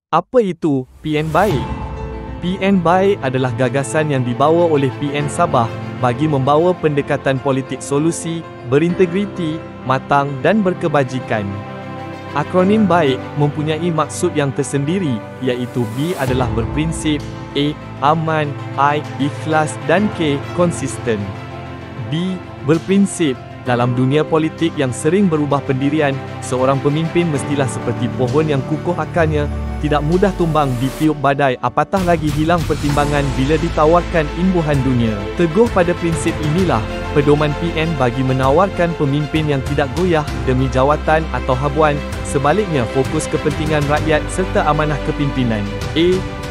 Apa itu PN Baik? PN Baik adalah gagasan yang dibawa oleh PN Sabah bagi membawa pendekatan politik solusi, berintegriti, matang dan berkebajikan. Akronim BAIK mempunyai maksud yang tersendiri, iaitu B adalah berprinsip, A. aman, I. ikhlas dan K. konsisten. B. Berprinsip. Dalam dunia politik yang sering berubah pendirian, seorang pemimpin mestilah seperti pohon yang kukuh akarnya, tidak mudah tumbang ditiup badai, apatah lagi hilang pertimbangan bila ditawarkan imbuhan dunia. Teguh pada prinsip inilah pedoman PN bagi menawarkan pemimpin yang tidak goyah demi jawatan atau habuan, sebaliknya fokus kepentingan rakyat serta amanah kepimpinan. A.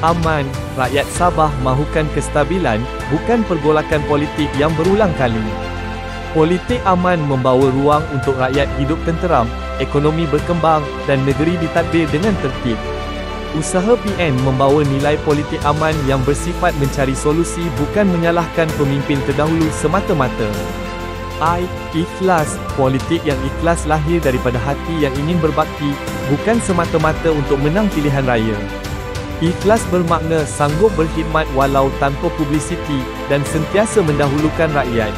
Aman. Rakyat Sabah mahukan kestabilan, bukan pergolakan politik yang berulang kali. Politik aman membawa ruang untuk rakyat hidup tenteram, ekonomi berkembang, dan negeri ditadbir dengan tertib. Usaha PN membawa nilai politik aman yang bersifat mencari solusi, bukan menyalahkan pemimpin terdahulu semata-mata. I. Ikhlas. Politik yang ikhlas lahir daripada hati yang ingin berbakti, bukan semata-mata untuk menang pilihan raya. Ikhlas bermakna sanggup berkhidmat walau tanpa publisiti, dan sentiasa mendahulukan rakyat.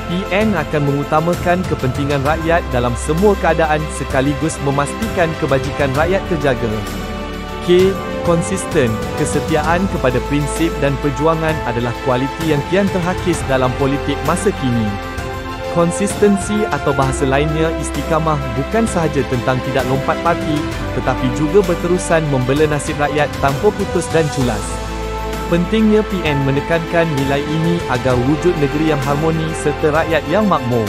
PN akan mengutamakan kepentingan rakyat dalam semua keadaan sekaligus memastikan kebajikan rakyat terjaga. K. Konsisten. Kesetiaan kepada prinsip dan perjuangan adalah kualiti yang kian terhakis dalam politik masa kini. Konsistensi atau bahasa lainnya istiqamah bukan sahaja tentang tidak lompat parti, tetapi juga berterusan membela nasib rakyat tanpa putus dan culas. Pentingnya PN menekankan nilai ini agar wujud negeri yang harmoni serta rakyat yang makmur.